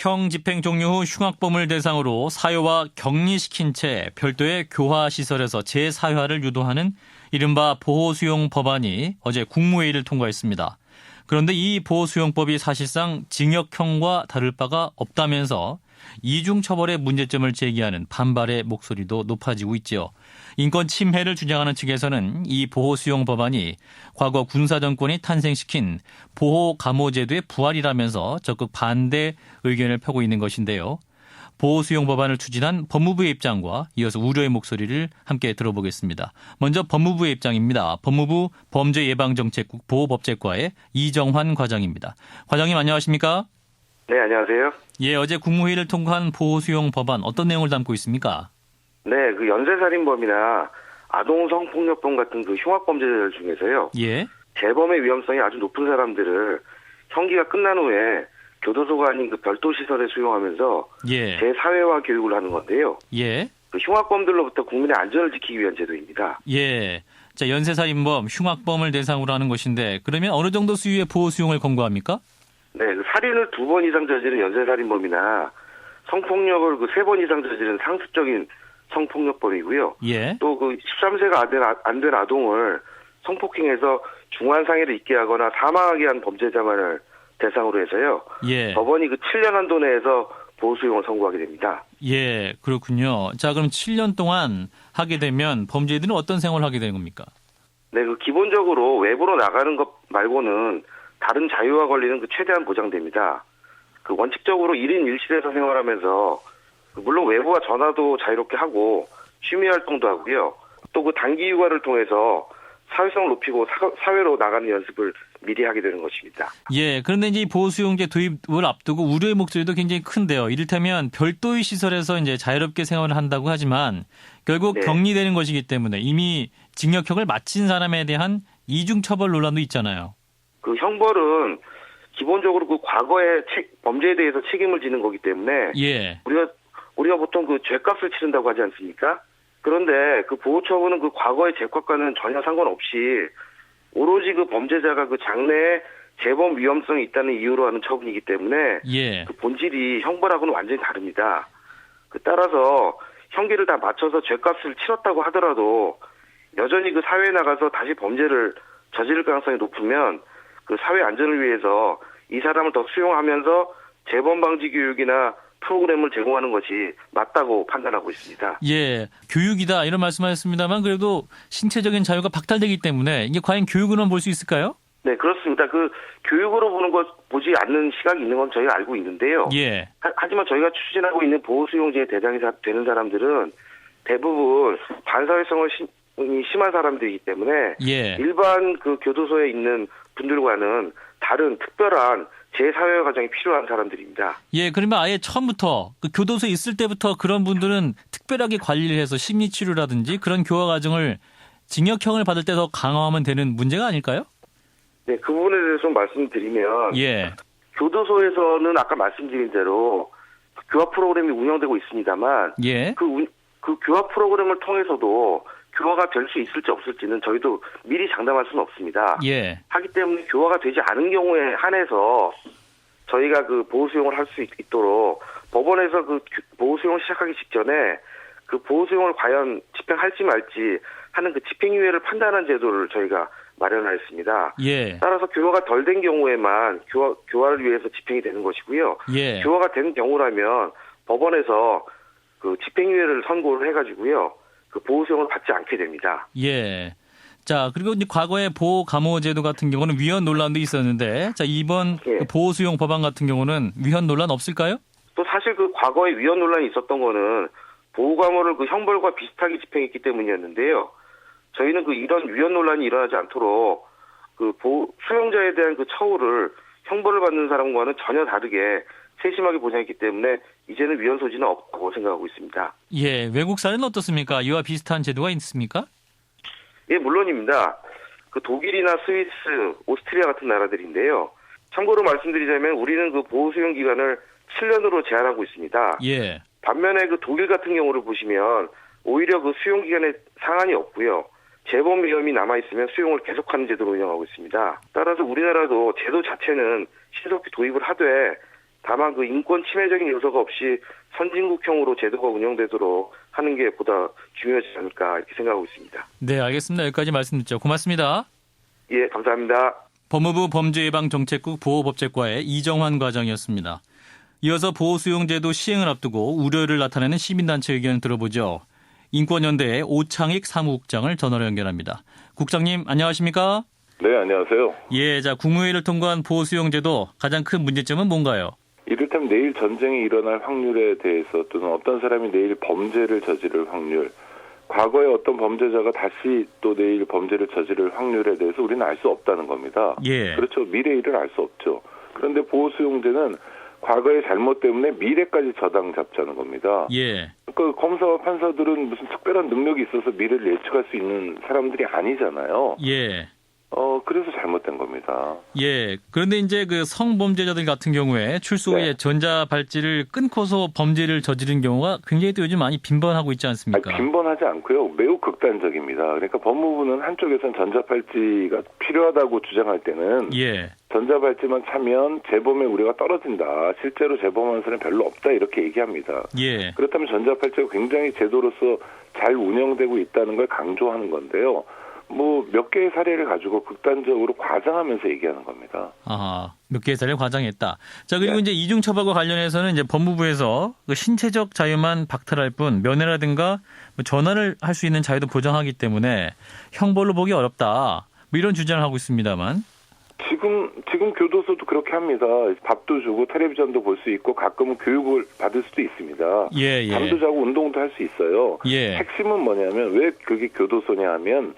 형 집행 종료 후 흉악범을 대상으로 사유와 격리시킨 채 별도의 교화시설에서 재사유화를 유도하는 이른바 보호수용 법안이 어제 국무회의를 통과했습니다. 그런데 이 보호수용법이 사실상 징역형과 다를 바가 없다면서 이중처벌의 문제점을 제기하는 반발의 목소리도 높아지고 있죠. 인권 침해를 주장하는 측에서는 이 보호수용 법안이 과거 군사정권이 탄생시킨 보호감호제도의 부활이라면서 적극 반대 의견을 펴고 있는 것인데요. 보호수용 법안을 추진한 법무부의 입장과 이어서 우려의 목소리를 함께 들어보겠습니다. 먼저 법무부의 입장입니다. 법무부 범죄예방정책국 보호법제과의 이정환 과장입니다. 과장님 안녕하십니까? 네, 안녕하세요. 예, 어제 국무회의를 통과한 보호수용 법안 어떤 내용을 담고 있습니까? 네, 그 연쇄살인범이나 아동성폭력범 같은 그 흉악범죄들 중에서요. 예. 재범의 위험성이 아주 높은 사람들을 형기가 끝난 후에 교도소가 아닌 그 별도 시설에 수용하면서 예. 재사회화 교육을 하는 건데요. 예. 그 흉악범들로부터 국민의 안전을 지키기 위한 제도입니다. 예. 자, 연쇄살인범, 흉악범을 대상으로 하는 것인데 그러면 어느 정도 수위의 보호 수용을 권고합니까? 네, 그 살인을 2번 이상 저지른 연쇄살인범이나 성폭력을 그 3번 이상 저지른 상습적인 성폭력범이고요. 예. 또 그 13세가 안 된 아동을 성폭행해서 중환상해를 입게 하거나 사망하게 한 범죄자만을 대상으로 해서요. 예. 법원이 그 7년 한도 내에서 보호수용을 선고하게 됩니다. 예, 그렇군요. 자, 그럼 7년 동안 하게 되면 범죄들은 어떤 생활을 하게 되는 겁니까? 네, 그 기본적으로 외부로 나가는 것 말고는 다른 자유와 권리는 그 최대한 보장됩니다. 그 원칙적으로 1인 1실에서 생활하면서 물론 외부와 전화도 자유롭게 하고 취미 활동도 하고요. 또 그 단기 휴가를 통해서 사회성을 높이고 사회로 나가는 연습을 미리 하게 되는 것입니다. 예, 그런데 이제 보호수용제 도입을 앞두고 우려의 목소리도 굉장히 큰데요. 이를테면 별도의 시설에서 이제 자유롭게 생활을 한다고 하지만 결국 네. 격리되는 것이기 때문에 이미 징역형을 마친 사람에 대한 이중처벌 논란도 있잖아요. 그 형벌은 기본적으로 그 과거의 범죄에 대해서 책임을 지는 거기 때문에 예. 우리가 보통 그 죄값을 치른다고 하지 않습니까? 그런데 그 보호처분은 그 과거의 죄값과는 전혀 상관없이 오로지 그 범죄자가 그 장래에 재범 위험성이 있다는 이유로 하는 처분이기 때문에 예. 그 본질이 형벌하고는 완전히 다릅니다. 따라서 형기를 다 맞춰서 죄값을 치렀다고 하더라도 여전히 그 사회에 나가서 다시 범죄를 저지를 가능성이 높으면 그 사회 안전을 위해서 이 사람을 더 수용하면서 재범 방지 교육이나 프로그램을 제공하는 것이 맞다고 판단하고 있습니다. 예, 교육이다 이런 말씀하셨습니다만 그래도 신체적인 자유가 박탈되기 때문에 이게 과연 교육으로만 볼 수 있을까요? 네, 그렇습니다. 그 교육으로 보지 않는 시각이 있는 건 저희가 알고 있는데요. 예. 하지만 저희가 추진하고 있는 보호수용제의 대상이 되는 사람들은 대부분 반사회성을 심한 사람들이기 때문에 예. 일반 그 교도소에 있는 분들과는 다른 특별한 재사회화 과정이 필요한 사람들입니다. 예, 그러면 아예 처음부터 그 교도소에 있을 때부터 그런 분들은 특별하게 관리를 해서 심리치료라든지 그런 교화 과정을 징역형을 받을 때 더 강화하면 되는 문제가 아닐까요? 네, 그 부분에 대해서 좀 말씀드리면 예. 교도소에서는 아까 말씀드린 대로 교화 프로그램이 운영되고 있습니다만 예. 그 교화 프로그램을 통해서도 교화가 될 수 있을지 없을지는 저희도 미리 장담할 수는 없습니다. 예. 하기 때문에 교화가 되지 않은 경우에 한해서 저희가 그 보호수용을 할 수 있도록 법원에서 그 보호수용을 시작하기 직전에 그 보호수용을 과연 집행할지 말지 하는 그 집행유예를 판단하는 제도를 저희가 마련하였습니다. 예. 따라서 교화가 덜 된 경우에만 교화를 위해서 집행이 되는 것이고요. 예. 교화가 된 경우라면 법원에서 그 집행유예를 선고를 해가지고요. 그 보호수용을 받지 않게 됩니다. 예. 자, 그리고 이제 과거에 보호감호제도 같은 경우는 위헌 논란도 있었는데, 자, 이번 예. 그 보호수용 법안 같은 경우는 위헌 논란 없을까요? 또 사실 그 과거에 위헌 논란이 있었던 거는 보호감호를 그 형벌과 비슷하게 집행했기 때문이었는데요. 저희는 그 이런 위헌 논란이 일어나지 않도록 그 수용자에 대한 그 처우를 형벌을 받는 사람과는 전혀 다르게 세심하게 보장했기 때문에 이제는 위헌 소지는 없다고 생각하고 있습니다. 예, 외국 사례는 어떻습니까? 이와 비슷한 제도가 있습니까? 예, 물론입니다. 그 독일이나 스위스, 오스트리아 같은 나라들인데요. 참고로 말씀드리자면 우리는 그 보호수용 기간을 7년으로 제한하고 있습니다. 예. 반면에 그 독일 같은 경우를 보시면 오히려 그 수용 기간에 상한이 없고요. 재범 위험이 남아있으면 수용을 계속하는 제도로 운영하고 있습니다. 따라서 우리나라도 제도 자체는 신속히 도입을 하되 다만 그 인권 침해적인 요소가 없이 선진국형으로 제도가 운영되도록 하는 게 보다 중요하지 않을까 이렇게 생각하고 있습니다. 네, 알겠습니다. 여기까지 말씀 듣죠. 고맙습니다. 예, 감사합니다. 법무부 범죄예방정책국 보호법제과의 이정환 과장이었습니다. 이어서 보호수용제도 시행을 앞두고 우려를 나타내는 시민단체 의견을 들어보죠. 인권연대의 오창익 사무국장을 전화로 연결합니다. 국장님, 안녕하십니까? 네, 안녕하세요. 예, 자, 국무회의를 통과한 보호수용제도 가장 큰 문제점은 뭔가요? 이를테면 내일 전쟁이 일어날 확률에 대해서 또는 어떤 사람이 내일 범죄를 저지를 확률, 과거에 어떤 범죄자가 다시 또 내일 범죄를 저지를 확률에 대해서 우리는 알 수 없다는 겁니다. 예. 그렇죠. 미래 일을 알 수 없죠. 그런데 보호수용제는 과거의 잘못 때문에 미래까지 저당 잡자는 겁니다. 예. 그 검사와 판사들은 무슨 특별한 능력이 있어서 미래를 예측할 수 있는 사람들이 아니잖아요. 예. 그래서 잘못된 겁니다. 예. 그런데 이제 그 성범죄자들 같은 경우에 출소 후에 네. 전자발찌를 끊고서 범죄를 저지른 경우가 굉장히 또 요즘 많이 빈번하고 있지 않습니까? 빈번하지 않고요. 매우 극단적입니다. 그러니까 법무부는 한쪽에서는 전자발찌가 필요하다고 주장할 때는 예. 전자발찌만 차면 재범의 우려가 떨어진다. 실제로 재범하는 사람이 별로 없다. 이렇게 얘기합니다. 예. 그렇다면 전자발찌가 굉장히 제도로서 잘 운영되고 있다는 걸 강조하는 건데요. 몇 개의 사례를 가지고 극단적으로 과장하면서 얘기하는 겁니다. 아하, 몇 개의 사례를 과장했다. 자, 그리고 네. 이제 이중처벌과 관련해서는 이제 법무부에서 그 신체적 자유만 박탈할 뿐 면회라든가 전화를 할 수 있는 자유도 보장하기 때문에 형벌로 보기 어렵다. 이런 주장을 하고 있습니다만. 지금 교도소도 그렇게 합니다. 밥도 주고 텔레비전도 볼 수 있고 가끔은 교육을 받을 수도 있습니다. 예, 예. 잠도 자고 운동도 할 수 있어요. 예. 핵심은 뭐냐면 왜 그게 교도소냐 하면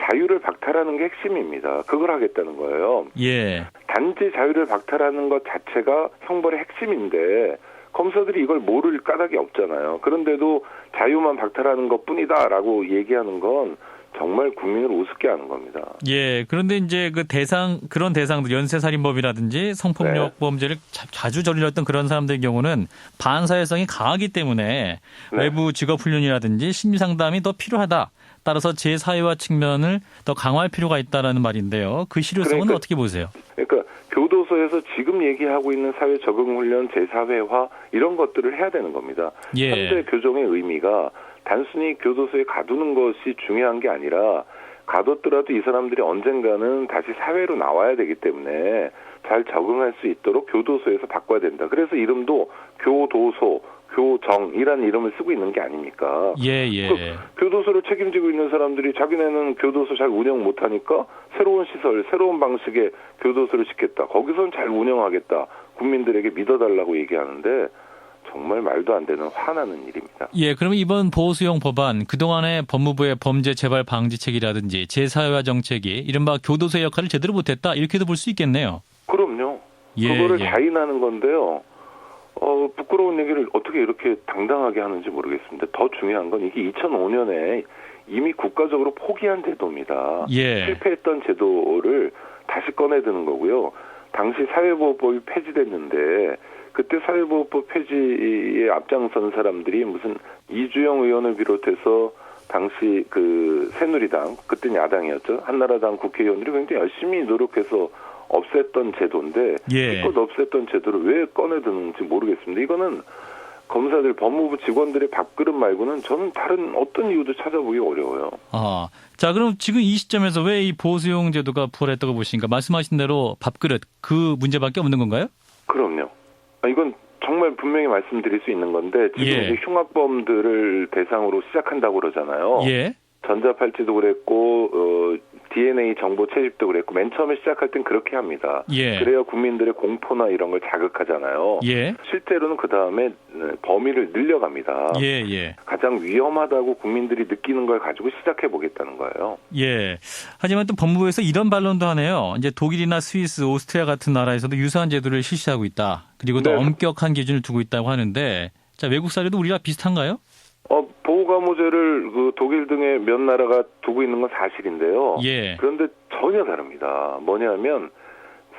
자유를 박탈하는 게 핵심입니다. 그걸 하겠다는 거예요. 예. 단지 자유를 박탈하는 것 자체가 형벌의 핵심인데 검사들이 이걸 모를 까닭이 없잖아요. 그런데도 자유만 박탈하는 것뿐이다라고 얘기하는 건 정말 국민을 우습게 하는 겁니다. 예. 그런데 이제 그런 대상들, 연쇄살인범이라든지 성폭력 네. 범죄를 자주 저질렀던 그런 사람들의 경우는 반사회성이 강하기 때문에 네. 외부 직업훈련이라든지 심리상담이 더 필요하다. 따라서 제4회화 측면을 더 강화할 필요가 있다라는 말인데요. 그 실효성은 그러니까, 어떻게 보세요? 그러니까 교도소에서 지금 얘기하고 있는 사회 적응 훈련, 제4회화 이런 것들을 해야 되는 겁니다. 예. 현재 교정의 의미가 단순히 교도소에 가두는 것이 중요한 게 아니라 가뒀더라도 이 사람들이 언젠가는 다시 사회로 나와야 되기 때문에 잘 적응할 수 있도록 교도소에서 바꿔야 된다. 그래서 이름도 교도소, 교정이라는 이름을 쓰고 있는 게 아닙니까? 예, 예. 교도소를 책임지고 있는 사람들이 자기네는 교도소 잘 운영 못하니까 새로운 시설, 새로운 방식의 교도소를 짓겠다. 거기서는 잘 운영하겠다. 국민들에게 믿어달라고 얘기하는데 정말 말도 안 되는 화나는 일입니다. 예, 그러면 이번 보호수용 법안, 그동안의 법무부의 범죄 재발 방지책이라든지 제4회화 정책이 이른바 교도소의 역할을 제대로 못했다. 이렇게도 볼 수 있겠네요. 그럼요. 예, 그거를 예. 자인하는 건데요. 부끄러운 얘기를 어떻게 이렇게 당당하게 하는지 모르겠습니다. 더 중요한 건 이게 2005년에 이미 국가적으로 포기한 제도입니다. 예. 실패했던 제도를 다시 꺼내드는 거고요. 당시 사회보호법이 폐지됐는데 그때 사회보호법 폐지에 앞장선 사람들이 무슨 이주영 의원을 비롯해서 당시 그 새누리당, 그때는 야당이었죠. 한나라당 국회의원들이 굉장히 열심히 노력해서 없앴던 제도인데 예. 이것 없앴던 제도를 왜 꺼내드는지 모르겠습니다. 이거는 검사들, 법무부 직원들의 밥그릇 말고는 저는 다른 어떤 이유도 찾아보기 어려워요. 자, 그럼 지금 이 시점에서 왜 이 보호수용 제도가 부활했다고 보십니까? 말씀하신 대로 밥그릇, 그 문제밖에 없는 건가요? 그럼요. 이건 정말 분명히 말씀드릴 수 있는 건데 지금 예. 이제 흉악범들을 대상으로 시작한다고 그러잖아요. 예. 전자팔찌도 그랬고 DNA 정보 채집도 그랬고 맨 처음에 시작할 땐 그렇게 합니다. 예. 그래야 국민들의 공포나 이런 걸 자극하잖아요. 예. 실제로는 그 다음에 범위를 늘려갑니다. 예, 예. 가장 위험하다고 국민들이 느끼는 걸 가지고 시작해 보겠다는 거예요. 예. 하지만 또 법무부에서 이런 반론도 하네요. 이제 독일이나 스위스, 오스트리아 같은 나라에서도 유사한 제도를 실시하고 있다. 그리고 또 네. 엄격한 기준을 두고 있다고 하는데, 자, 외국 사례도 우리가 비슷한가요? 보호감호제를 그 독일 등의 몇 나라가 두고 있는 건 사실인데요. 예. 그런데 전혀 다릅니다. 뭐냐면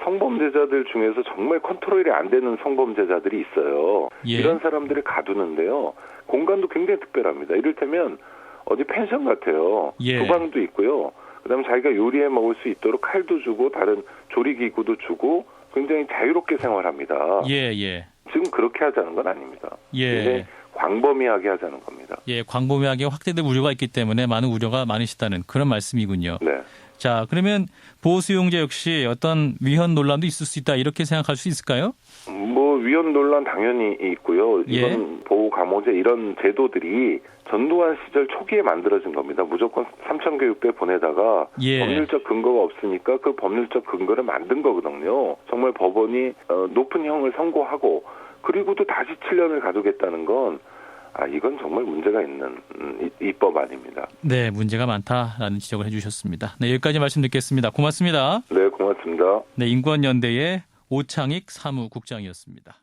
성범죄자들 중에서 정말 컨트롤이 안 되는 성범죄자들이 있어요. 예. 이런 사람들을 가두는데요. 공간도 굉장히 특별합니다. 이를테면 어디 펜션 같아요. 예. 주방도 있고요. 그다음에 자기가 요리해 먹을 수 있도록 칼도 주고 다른 조리기구도 주고 굉장히 자유롭게 생활합니다. 예, 예. 지금 그렇게 하자는 건 아닙니다. 예. 굉장히 광범위하게 하자는 겁니다. 예, 광범위하게 확대될 우려가 있기 때문에 많은 우려가 많으시다는 그런 말씀이군요. 네. 자, 그러면 보호수용제 역시 어떤 위헌 논란도 있을 수 있다 이렇게 생각할 수 있을까요? 뭐 위헌 논란 당연히 있고요. 이번 보호 감호제 이런 제도들이 전두환 시절 초기에 만들어진 겁니다. 무조건 삼천교육대 보내다가 예. 법률적 근거가 없으니까 그 법률적 근거를 만든 거거든요. 정말 법원이 높은 형을 선고하고 그리고도 다시 7년을 가두겠다는 건 이건 정말 문제가 있는 입법 아닙니다. 네, 문제가 많다라는 지적을 해주셨습니다. 네, 여기까지 말씀 듣겠습니다. 고맙습니다. 네, 고맙습니다. 네, 인권연대의 오창익 사무국장이었습니다.